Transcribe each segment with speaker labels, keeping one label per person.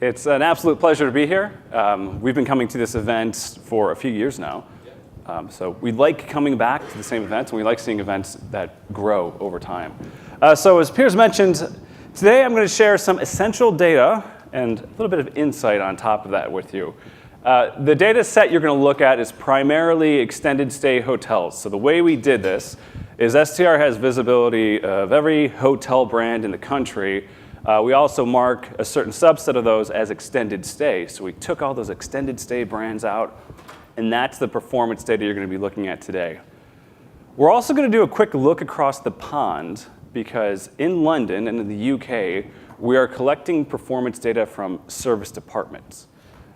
Speaker 1: It's an absolute pleasure to be here. We've been coming to this event for a few years now. So we like coming back to the same events, and we like seeing events that grow over time. So as Piers mentioned, today I'm going to share some essential data and a little bit of insight on top of that with you. The data set you're going to look at is primarily extended stay hotels. So the way we did this is STR has visibility of every hotel brand in the country. We also mark a certain subset of those as extended stay. So we took all those extended stay brands out, and that's the performance data you're going to be looking at today. We're also going to do a quick look across the pond because in London and in the UK, we are collecting performance data from service departments.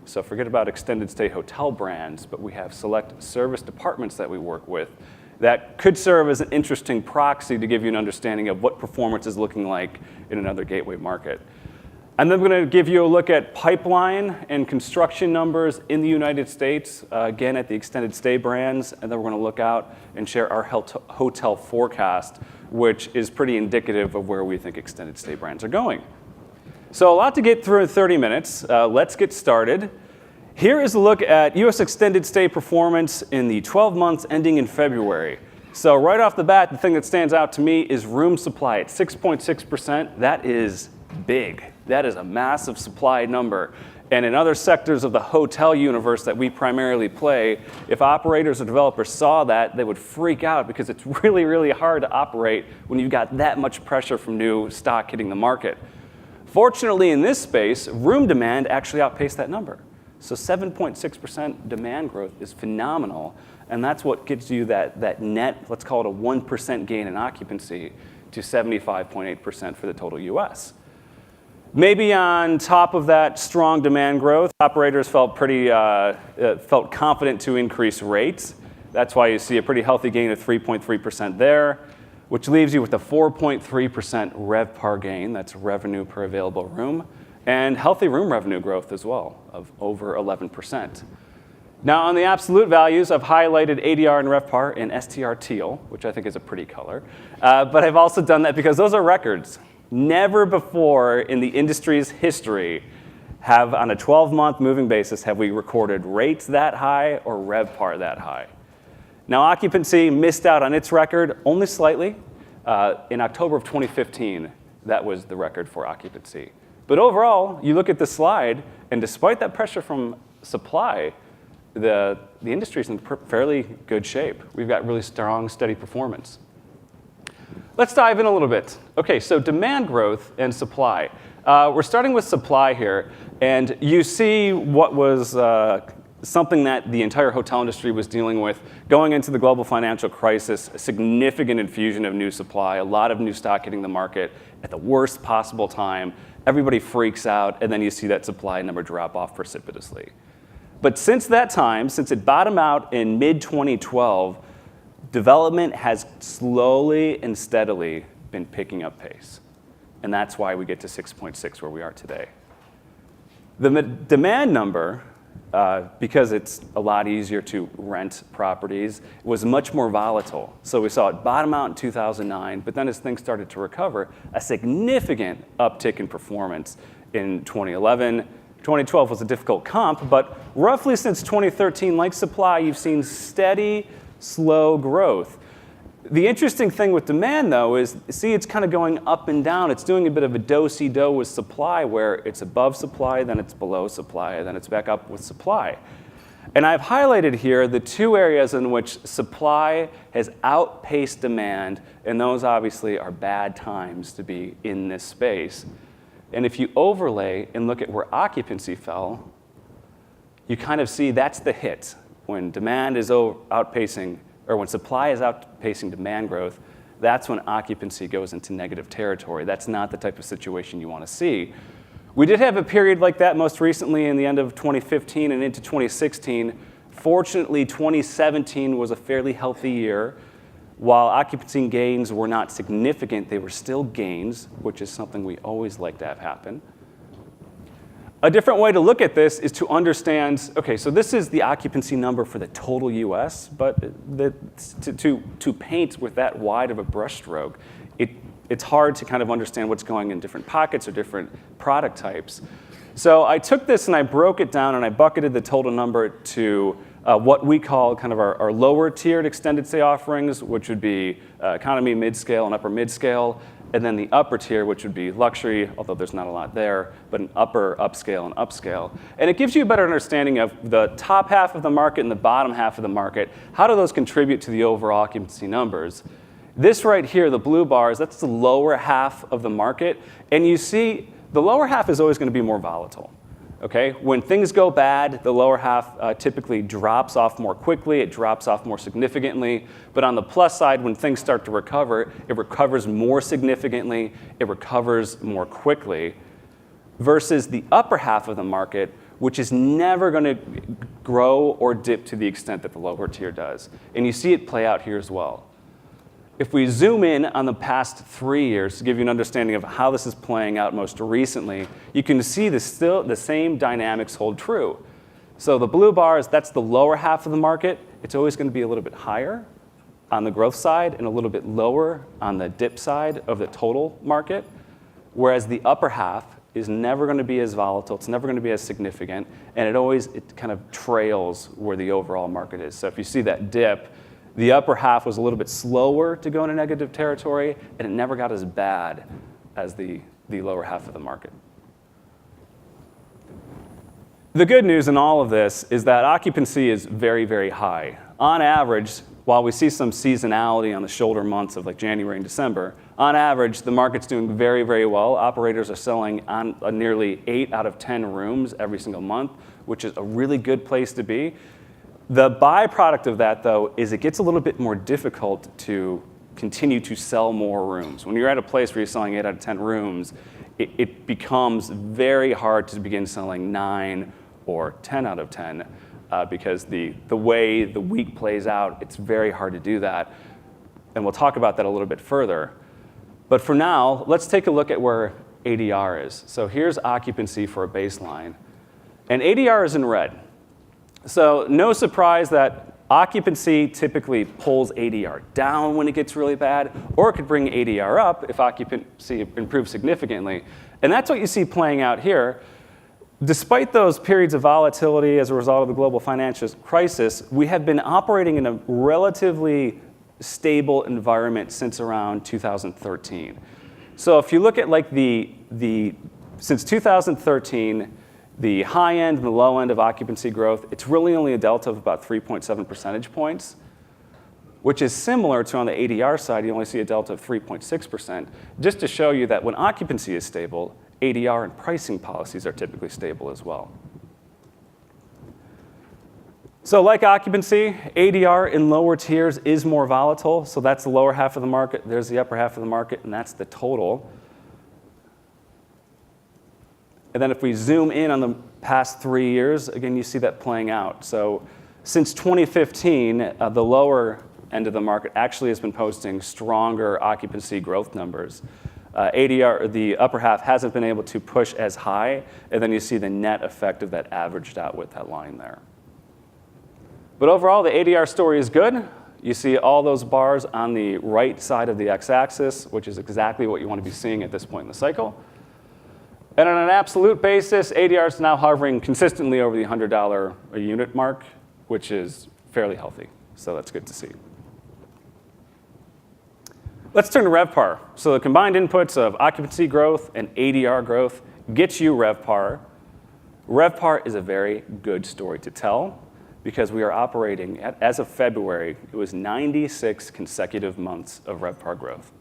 Speaker 1: So forget about extended stay hotel brands, but we have select service departments that we work with that could serve as an interesting proxy to give you an understanding of what performance is looking like in another gateway market. And then we're going to give you a look at pipeline and construction numbers in the United States, again at the extended stay brands, and then we're going to look out and share our hotel forecast, which is pretty indicative of where we think extended stay brands are going. So a lot to get through in 30 minutes. Let's get started. Here is a look at US extended stay performance in the 12 months ending in February. So right off the bat, the thing that stands out to me is room supply at 6.6%. That is big. That is a massive supply number. And in other sectors of the hotel universe that we primarily play, if operators or developers saw that, they would freak out because it's really, really hard to operate when you've got that much pressure from new stock hitting the market. Fortunately, in this space, room demand actually outpaced that number. So 7.6% demand growth is phenomenal, and that's what gives you that net, let's call it a 1% gain in occupancy to 75.8% for the total US. Maybe on top of that strong demand growth, operators felt confident to increase rates. That's why you see a pretty healthy gain of 3.3% there, which leaves you with a 4.3% RevPAR gain, that's revenue per available room, and healthy room revenue growth as well of over 11%. Now on the absolute values, I've highlighted ADR and RevPAR in STR teal, which I think is a pretty color. But I've also done that because those are records. Never before in the industry's history have, on a 12-month moving basis, have we recorded rates that high or RevPAR that high. Now occupancy missed out on its record only slightly. In October of 2015, that was the record for occupancy. But overall, you look at the slide, and despite that pressure from supply, the industry is in fairly good shape. We've got really strong, steady performance. Let's dive in a little bit. Okay, so demand growth and supply. We're starting with supply here, and you see what was something that the entire hotel industry was dealing with going into the global financial crisis, a significant infusion of new supply, a lot of new stock hitting the market at the worst possible time. Everybody freaks out, and then you see that supply number drop off precipitously. But since that time, since it bottomed out in mid-2012, development has slowly and steadily been picking up pace. And that's why we get to 6.6 where we are today. The demand number, because it's a lot easier to rent properties, was much more volatile. So we saw it bottom out in 2009, but then as things started to recover, a significant uptick in performance in 2011. 2012 was a difficult comp, but roughly since 2013, like supply, you've seen steady, slow growth. The interesting thing with demand, though, is, see, it's kind of going up and down. It's doing a bit of a do-si-do with supply, where it's above supply, then it's below supply, then it's back up with supply. And I've highlighted here the two areas in which supply has outpaced demand, and those obviously are bad times to be in this space. And if you overlay and look at where occupancy fell, you kind of see that's the hit. When demand is outpacing, or when supply is outpacing demand growth, that's when occupancy goes into negative territory. That's not the type of situation you want to see. We did have a period like that most recently in the end of 2015 and into 2016. Fortunately, 2017 was a fairly healthy year. While occupancy gains were not significant, they were still gains, which is something we always like to have happen. A different way to look at this is to understand, okay, so this is the occupancy number for the total US, but to paint with that wide of a brushstroke, it's hard to kind of understand what's going in different pockets or different product types. So I took this and I broke it down and I bucketed the total number to what we call kind of our lower tiered extended stay offerings, which would be economy, mid-scale, and upper mid-scale, and then the upper tier, which would be luxury, although there's not a lot there, but an upper upscale and upscale. And it gives you a better understanding of the top half of the market and the bottom half of the market. How do those contribute to the overall occupancy numbers? This right here, the blue bars, that's the lower half of the market. And you see the lower half is always going to be more volatile. Okay? When things go bad, the lower half typically drops off more quickly. It drops off more significantly. But on the plus side, when things start to recover, it recovers more significantly. It recovers more quickly. Versus the upper half of the market, which is never going to grow or dip to the extent that the lower tier does. And you see it play out here as well. If we zoom in on the past 3 years to give you an understanding of how this is playing out most recently, you can see the same dynamics hold true. So the blue bars, that's the lower half of the market. It's always going to be a little bit higher on the growth side and a little bit lower on the dip side of the total market, whereas the upper half is never going to be as volatile. It's never going to be as significant, and it kind of trails where the overall market is. So if you see that dip, the upper half was a little bit slower to go into negative territory, and it never got as bad as the lower half of the market. The good news in all of this is that occupancy is very, very high. On average, while we see some seasonality on the shoulder months of like January and December, on average, the market's doing very, very well. Operators are selling on nearly 8 out of 10 rooms every single month, which is a really good place to be. The byproduct of that, though, is it gets a little bit more difficult to continue to sell more rooms. When you're at a place where you're selling 8 out of 10 rooms, it becomes very hard to begin selling 9 or 10 out of 10 because the way the week plays out, it's very hard to do that. And we'll talk about that a little bit further. But for now, let's take a look at where ADR is. So here's occupancy for a baseline. And ADR is in red. So no surprise that occupancy typically pulls ADR down when it gets really bad, or it could bring ADR up if occupancy improves significantly. And that's what you see playing out here. Despite those periods of volatility as a result of the global financial crisis, we have been operating in a relatively stable environment since around 2013. So if you look at like since 2013, the high end and the low end of occupancy growth, it's really only a delta of about 3.7 percentage points, which is similar to on the ADR side, you only see a delta of 3.6%, just to show you that when occupancy is stable, ADR and pricing policies are typically stable as well. So like occupancy, ADR in lower tiers is more volatile. So that's the lower half of the market, there's the upper half of the market, and that's the total. And then if we zoom in on the past 3 years, again, you see that playing out. So since 2015, the lower end of the market actually has been posting stronger occupancy growth numbers. ADR, the upper half, hasn't been able to push as high, and then you see the net effect of that averaged out with that line there. But overall, the ADR story is good. You see all those bars on the right side of the x-axis, which is exactly what you want to be seeing at this point in the cycle. And on an absolute basis, ADR is now hovering consistently over the $100 a unit mark, which is fairly healthy. So that's good to see. Let's turn to RevPAR. So the combined inputs of occupancy growth and ADR growth gets you RevPAR. RevPAR is a very good story to tell because we are operating, as of February, it was 96 consecutive months of RevPAR growth.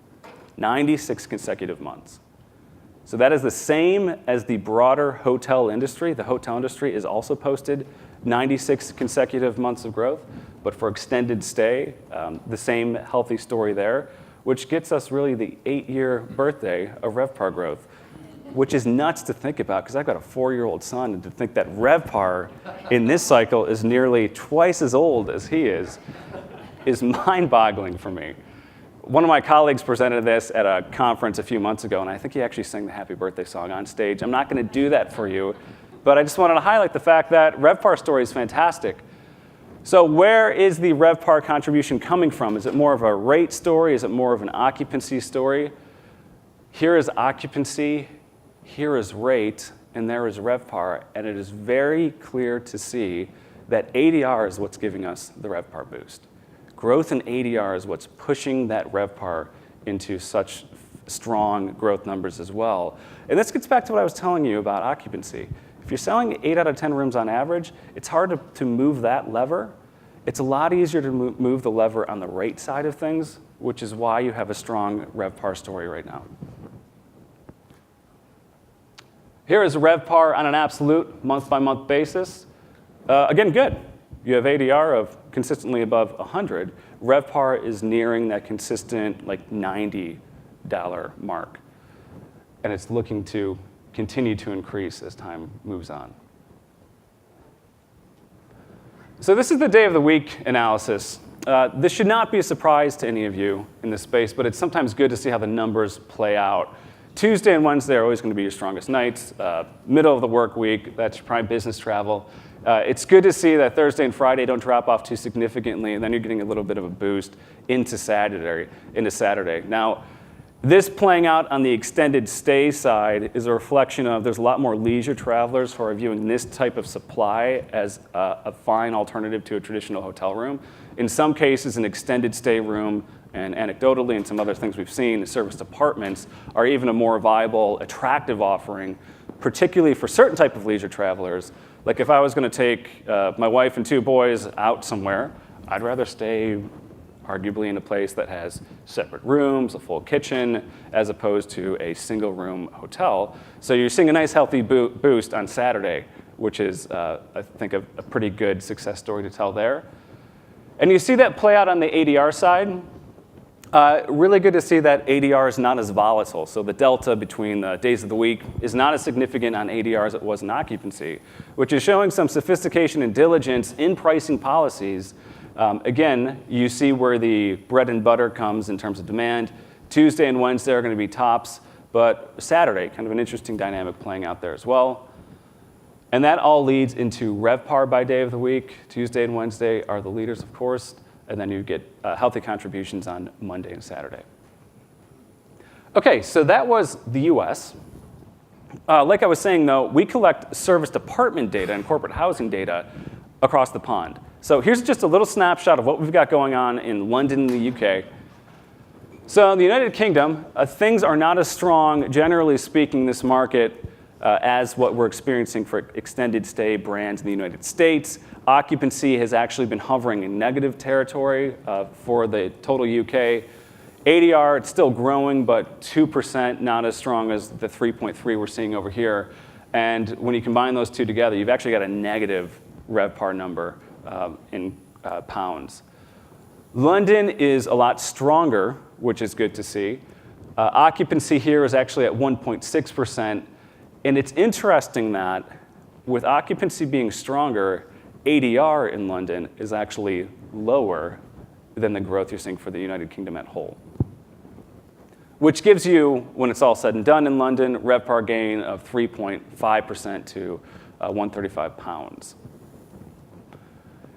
Speaker 1: 96 consecutive months. So that is the same as the broader hotel industry. The hotel industry is also posted 96 consecutive months of growth, but for extended stay, the same healthy story there, which gets us really the 8-year birthday of RevPAR growth, which is nuts to think about because I've got a 4-year-old son, and to think that RevPAR in this cycle is nearly twice as old as he is mind-boggling for me. One of my colleagues presented this at a conference a few months ago, and I think he actually sang the happy birthday song on stage. I'm not going to do that for you, but I just wanted to highlight the fact that RevPAR story is fantastic. So where is the RevPAR contribution coming from? Is it more of a rate story? Is it more of an occupancy story? Here is occupancy, here is rate, and there is RevPAR, and it is very clear to see that ADR is what's giving us the RevPAR boost. Growth in ADR is what's pushing that RevPAR into such strong growth numbers as well. And this gets back to what I was telling you about occupancy. If you're selling 8 out of 10 rooms on average, it's hard to move that lever. It's a lot easier to move the lever on the rate side of things, which is why you have a strong RevPAR story right now. Here is RevPAR on an absolute month-by-month basis. Again, good. You have ADR of consistently above 100. RevPAR is nearing that consistent like $90 mark. And it's looking to continue to increase as time moves on. So this is the day of the week analysis. This should not be a surprise to any of you in this space, but it's sometimes good to see how the numbers play out. Tuesday and Wednesday are always going to be your strongest nights. Middle of the work week, that's your prime business travel. It's good to see that Thursday and Friday don't drop off too significantly, and then you're getting a little bit of a boost into Saturday. Now, this playing out on the extended stay side is a reflection of there's a lot more leisure travelers who are viewing this type of supply as a fine alternative to a traditional hotel room. In some cases, an extended stay room, and anecdotally, and some other things we've seen, serviced apartments are even a more viable, attractive offering, particularly for certain type of leisure travelers. Like if I was going to take my wife and 2 boys out somewhere, I'd rather stay arguably in a place that has separate rooms, a full kitchen, as opposed to a single room hotel. So you're seeing a nice healthy boost on Saturday, which is, I think, a pretty good success story to tell there. And you see that play out on the ADR side. Really good to see that ADR is not as volatile. So the delta between the days of the week is not as significant on ADR as it was in occupancy, which is showing some sophistication and diligence in pricing policies. Again, you see where the bread and butter comes in terms of demand. Tuesday and Wednesday are going to be tops, but Saturday, kind of an interesting dynamic playing out there as well. And that all leads into RevPAR by day of the week. Tuesday and Wednesday are the leaders, of course. And then you get healthy contributions on Monday and Saturday. Okay, so that was the US. Like I was saying, though, we collect serviced apartment data and corporate housing data across the pond. So here's just a little snapshot of what we've got going on in London and the UK. So in the United Kingdom, things are not as strong, generally speaking, this market as what we're experiencing for extended stay brands in the United States. Occupancy has actually been hovering in negative territory for the total UK. ADR, it's still growing, but 2%, not as strong as the 3.3 we're seeing over here. And when you combine those two together, you've actually got a negative RevPAR number in pounds. London is a lot stronger, which is good to see. Occupancy here is actually at 1.6%. And it's interesting that with occupancy being stronger, ADR in London is actually lower than the growth you're seeing for the United Kingdom at whole. Which gives you, when it's all said and done in London, RevPAR gain of 3.5% to 135 pounds.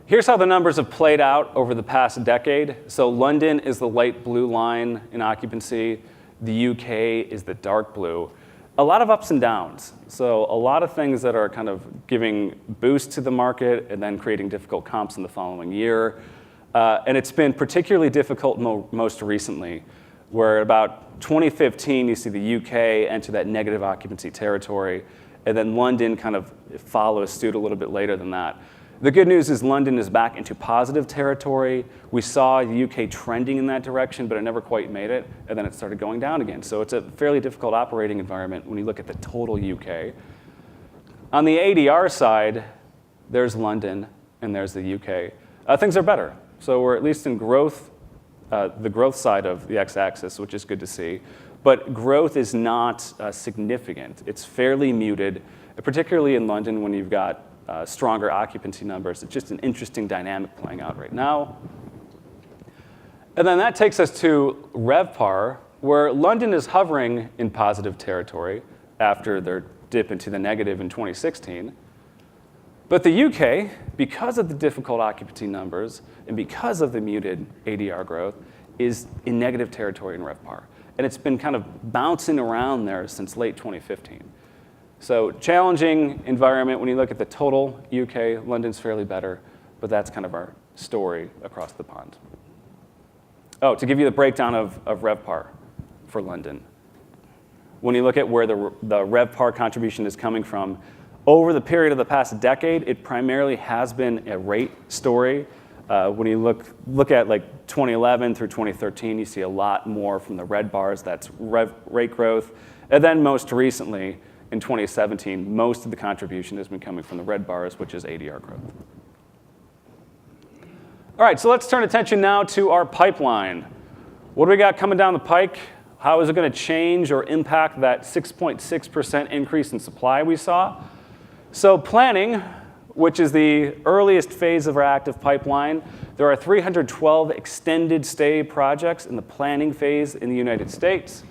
Speaker 1: Here's how the numbers have played out over the past decade. So London is the light blue line in occupancy. The UK is the dark blue. A lot of ups and downs. So a lot of things that are kind of giving boost to the market and then creating difficult comps in the following year. And it's been particularly difficult most recently, where about 2015, you see the UK enter that negative occupancy territory, and then London kind of follows suit a little bit later than that. The good news is London is back into positive territory. We saw the UK trending in that direction, but it never quite made it, and then it started going down again. So it's a fairly difficult operating environment when you look at the total UK. On the ADR side, there's London and there's the UK. Things are better. So we're at least in growth, the growth side of the x-axis, which is good to see. But growth is not significant. It's fairly muted, particularly in London when you've got stronger occupancy numbers. It's just an interesting dynamic playing out right now. And then that takes us to RevPAR, where London is hovering in positive territory after their dip into the negative in 2016. But the UK, because of the difficult occupancy numbers and because of the muted ADR growth, is in negative territory in RevPAR. And it's been kind of bouncing around there since late 2015. So challenging environment when you look at the total UK. London's fairly better, but that's kind of our story across the pond. Oh, to give you the breakdown of RevPAR for London. When you look at where the RevPAR contribution is coming from, over the period of the past decade, it primarily has been a rate story. When you look at like 2011 through 2013, you see a lot more from the red bars, that's rate growth. And then most recently, in 2017, most of the contribution has been coming from the red bars, which is ADR growth. All right, so let's turn attention now to our pipeline. What do we got coming down the pike? How is it going to change or impact that 6.6% increase in supply we saw? So planning, which is the earliest phase of our active pipeline, there are 312 extended stay projects in the planning phase in the United States.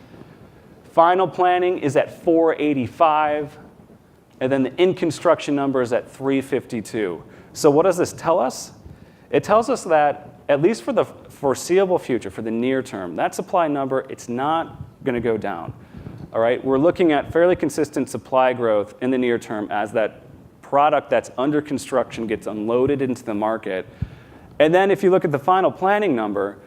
Speaker 1: Final planning is at 485, and then the in-construction number is at 352. So what does this tell us? It tells us that, at least for the foreseeable future, for the near term, that supply number, it's not going to go down. All right, we're looking at fairly consistent supply growth in the near term as that product that's under construction gets unloaded into the market. And then if you look at the final planning number,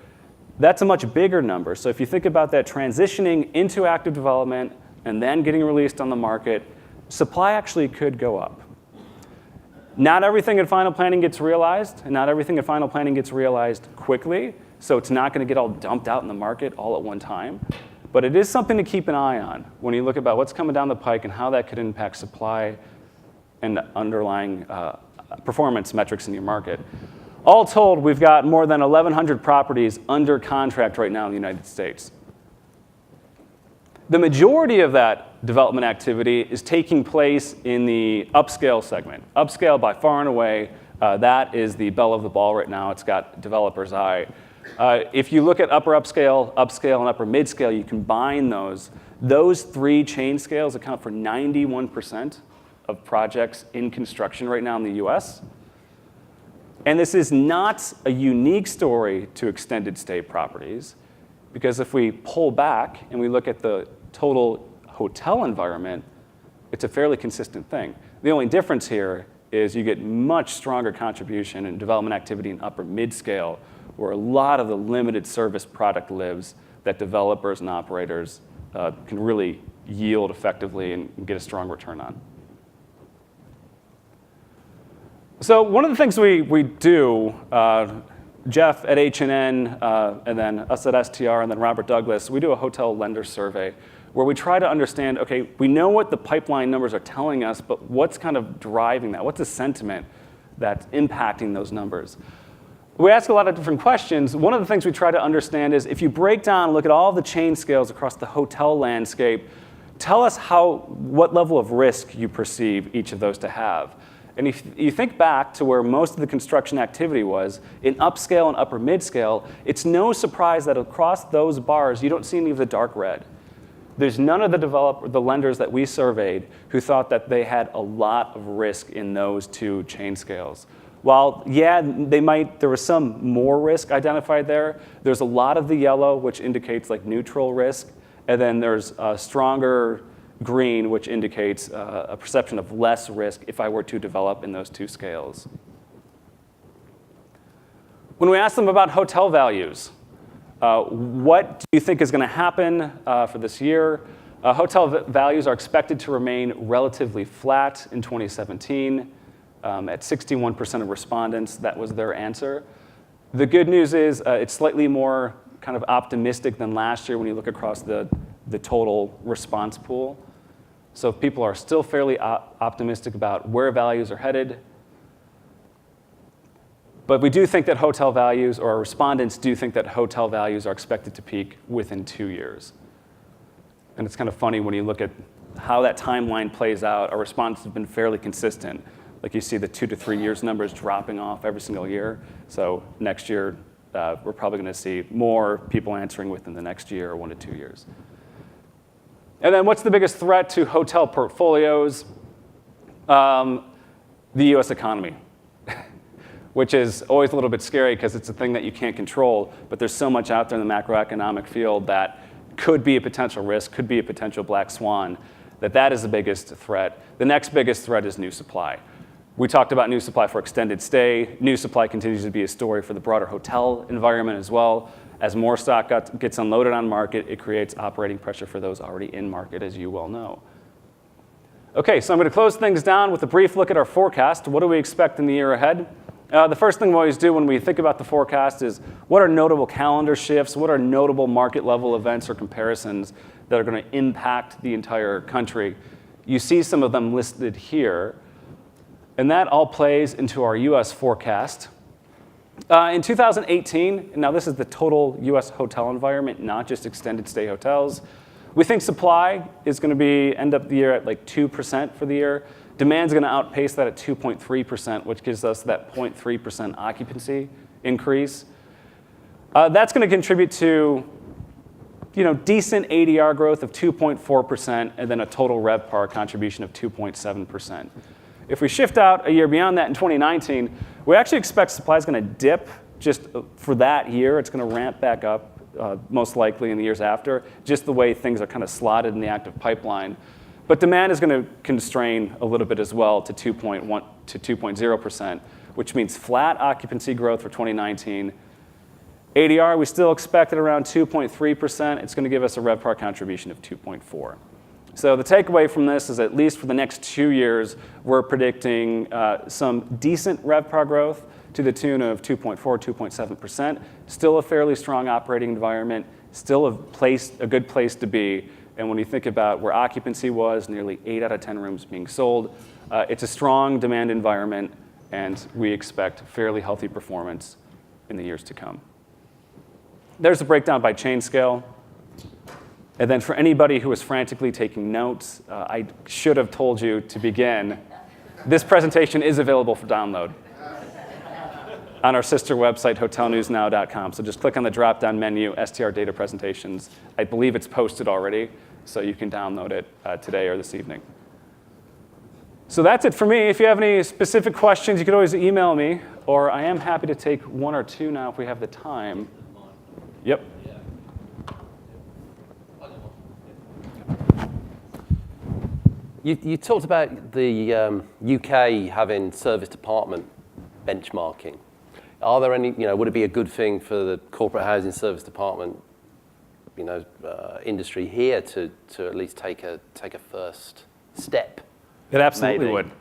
Speaker 1: that's a much bigger number. So if you think about that transitioning into active development and then getting released on the market, supply actually could go up. Not everything in final planning gets realized, and not everything in final planning gets realized quickly, so it's not going to get all dumped out in the market all at one time. But it is something to keep an eye on when you look about what's coming down the pike and how that could impact supply and underlying performance metrics in your market. All told, we've got more than 1,100 properties under contract right now in the United States. The majority of that development activity is taking place in the upscale segment. Upscale, by far and away, that is the belle of the ball right now. It's got developer's eye. If you look at upper upscale, upscale, and upper midscale, you combine those three chain scales account for 91% of projects in construction right now in the US. And this is not a unique story to extended stay properties, because if we pull back and we look at the total hotel environment, it's a fairly consistent thing. The only difference here is you get much stronger contribution in development activity in upper mid-scale, where a lot of the limited service product lives that developers and operators can really yield effectively and get a strong return on. So one of the things we do, Jeff at H&N, and then us at STR, and then Robert Douglas, we do a hotel lender survey where we try to understand, okay, we know what the pipeline numbers are telling us, but what's kind of driving that? What's the sentiment that's impacting those numbers? We ask a lot of different questions. One of the things we try to understand is if you break down, look at all the chain scales across the hotel landscape, tell us what level of risk you perceive each of those to have. And if you think back to where most of the construction activity was, in upscale and upper midscale, it's no surprise that across those bars, you don't see any of the dark red. There's none of the lenders that we surveyed who thought that they had a lot of risk in those two chain scales. While, yeah, there was some more risk identified there, there's a lot of the yellow, which indicates like neutral risk, and then there's a stronger green, which indicates a perception of less risk if I were to develop in those two scales. When we ask them about hotel values, what do you think is going to happen for this year? Hotel values are expected to remain relatively flat in 2017. At 61% of respondents, that was their answer. The good news is it's slightly more kind of optimistic than last year when you look across the total response pool. So people are still fairly optimistic about where values are headed. But we do think that hotel values, or our respondents do think that hotel values are expected to peak within 2 years. And it's kind of funny when you look at how that timeline plays out. Our responses have been fairly consistent. Like you see the 2 to 3 years numbers dropping off every single year. So next year, we're probably going to see more people answering within the next year or 1 to 2 years. And then what's the biggest threat to hotel portfolios? The US economy, which is always a little bit scary because it's a thing that you can't control, but there's so much out there in the macroeconomic field that could be a potential risk, could be a potential black swan. that is the biggest threat. The next biggest threat is new supply. We talked about new supply for extended stay. New supply continues to be a story for the broader hotel environment as well. As more stock gets unloaded on market, it creates operating pressure for those already in market, as you well know. Okay, so I'm going to close things down with a brief look at our forecast. What do we expect in the year ahead? The first thing we always do when we think about the forecast is what are notable calendar shifts, what are notable market level events or comparisons that are going to impact the entire country. You see some of them listed here, and that all plays into our US forecast. In 2018, now this is the total US hotel environment, not just extended stay hotels, we think supply is going to end up the year at like 2% for the year. Demand's going to outpace that at 2.3%, which gives us that 0.3% occupancy increase. That's going to contribute to decent ADR growth of 2.4% and then a total RevPAR contribution of 2.7%. If we shift out a year beyond that in 2019, we actually expect supply is going to dip just for that year. It's going to ramp back up most likely in the years after, just the way things are kind of slotted in the active pipeline. But demand is going to constrain a little bit as well to 2.1 to 2.0%, which means flat occupancy growth for 2019. ADR, we still expect it around 2.3%. It's going to give us a RevPAR contribution of 2.4. So the takeaway from this is at least for the next 2 years, we're predicting some decent RevPAR growth to the tune of 2.4, 2.7%. Still a fairly strong operating environment, still a good place to be. And when you think about where occupancy was, nearly 8 out of 10 rooms being sold, it's a strong demand environment, and we expect fairly healthy performance in the years to come. There's a breakdown by chain scale. And then for anybody who was frantically taking notes, I should have told you to begin. This presentation is available for download on our sister website, hotelnewsnow.com. So just click on the drop-down menu, STR Data Presentations. I believe it's posted already, so you can download it today or this evening. So that's it for me. If you have any specific questions, you can always email me, or I am happy to take one or two now if we have the time. Yep.
Speaker 2: You talked about the UK having service department benchmarking. Are there any, would it be a good thing for the corporate housing service department, industry here to at least take a first step?
Speaker 1: It absolutely
Speaker 2: maybe?
Speaker 1: would.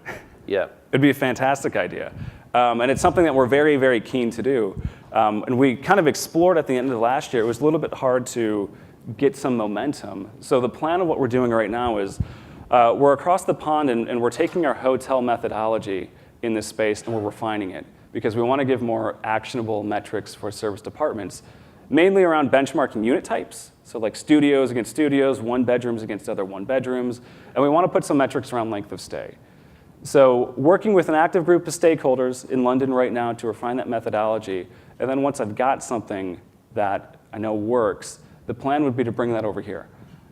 Speaker 2: Yeah.
Speaker 1: It'd be a fantastic idea. And it's something that we're very, very keen to do. And we kind of explored at the end of last year. It was a little bit hard to get some momentum. So the plan of what we're doing right now is we're across the pond and we're taking our hotel methodology in this space and we're refining it because we want to give more actionable metrics for service departments, mainly around benchmarking unit types. So like studios against studios, one bedrooms against other one bedrooms. And we want to put some metrics around length of stay. So working with an active group of stakeholders in London right now to refine that methodology. And then once I've got something that I know works, the plan would be to bring that over here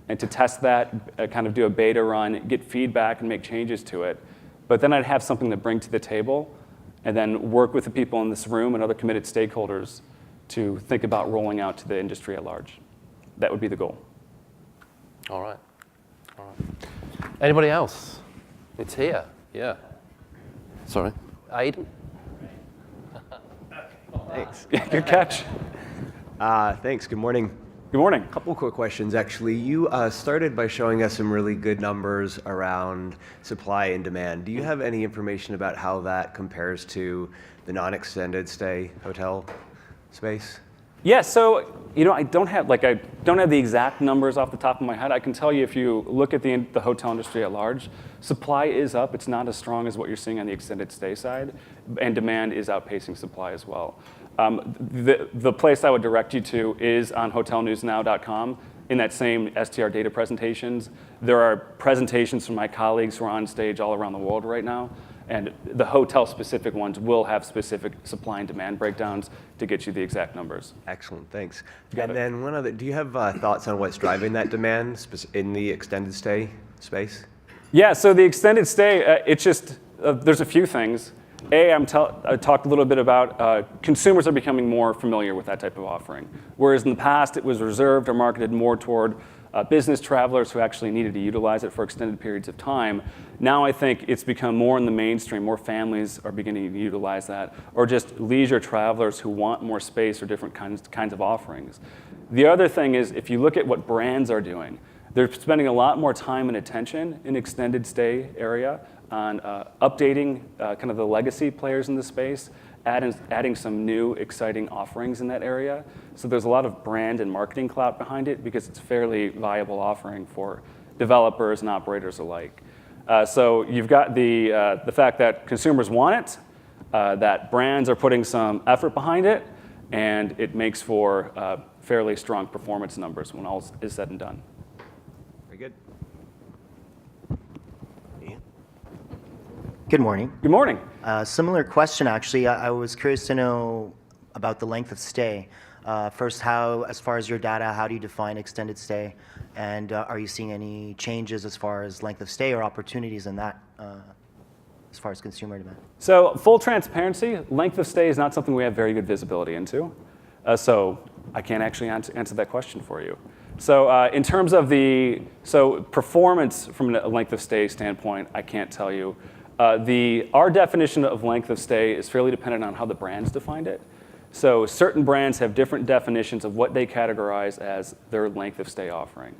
Speaker 1: and to test that, kind of do a beta run, get feedback and make changes to it. But then I'd have something to bring to the table and then work with the people in this room and other committed stakeholders to think about rolling out to the industry at large. That would be the goal.
Speaker 2: All right. Anybody else? It's here. Yeah. Sorry. Aidan?
Speaker 3: Thanks.
Speaker 1: Yeah, good catch.
Speaker 3: Thanks. Good morning.
Speaker 1: Good morning.
Speaker 3: A couple quick questions, actually. You started by showing us some really good numbers around supply and demand. Do you have any information about how that compares to the non-extended stay hotel space?
Speaker 1: Yeah, so I don't have the exact numbers off the top of my head. I can tell you if you look at the hotel industry at large, supply is up. It's not as strong as what you're seeing on the extended stay side, and demand is outpacing supply as well. The place I would direct you to is on hotelnewsnow.com. In that same STR data presentations, there are presentations from my colleagues who are on stage all around the world right now. And the hotel-specific ones will have specific supply and demand breakdowns to get you the exact numbers.
Speaker 3: Excellent, thanks. And then one other, do you have thoughts on what's driving that demand in the extended stay space?
Speaker 1: Yeah, so the extended stay, it's just, there's a few things. I talked a little bit about consumers are becoming more familiar with that type of offering. Whereas in the past, it was reserved or marketed more toward business travelers who actually needed to utilize it for extended periods of time. Now I think it's become more in the mainstream. More families are beginning to utilize that, or just leisure travelers who want more space or different kinds of offerings. The other thing is, if you look at what brands are doing, they're spending a lot more time and attention in extended stay area on updating kind of the legacy players in the space, adding some new exciting offerings in that area. So there's a lot of brand and marketing clout behind it because it's a fairly viable offering for developers and operators alike. So you've got the fact that consumers want it, that brands are putting some effort behind it, and it makes for fairly strong performance numbers when all is said and done.
Speaker 3: Very good.
Speaker 4: Good morning.
Speaker 1: Good morning.
Speaker 4: Similar question, actually. I was curious to know about the length of stay. First, as far as your data, how do you define extended stay? And are you seeing any changes as far as length of stay or opportunities in that, as far as consumer demand?
Speaker 1: So full transparency, length of stay is not something we have very good visibility into. So I can't actually answer that question for you. So in terms of performance from a length of stay standpoint, I can't tell you. Our definition of length of stay is fairly dependent on how the brands defined it. So certain brands have different definitions of what they categorize as their length of stay offering.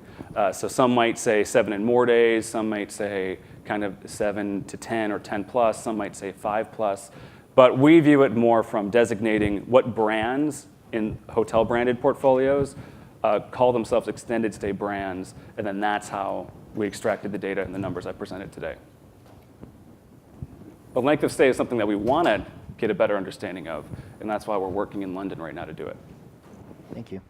Speaker 1: So some might say 7 and more days, some might say kind of 7 to 10 or 10 plus, some might say 5 plus. But we view it more from designating what brands in hotel branded portfolios call themselves extended stay brands, and then that's how we extracted the data and the numbers I presented today. But length of stay is something that we want to get a better understanding of, and that's why we're working in London right now to do it.
Speaker 4: Thank you.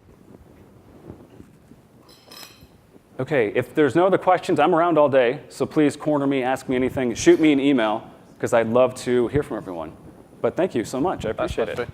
Speaker 1: Okay, if there's no other questions, I'm around all day, so please corner me, ask me anything, shoot me an email, because I'd love to hear from everyone. But thank you so much, I appreciate it.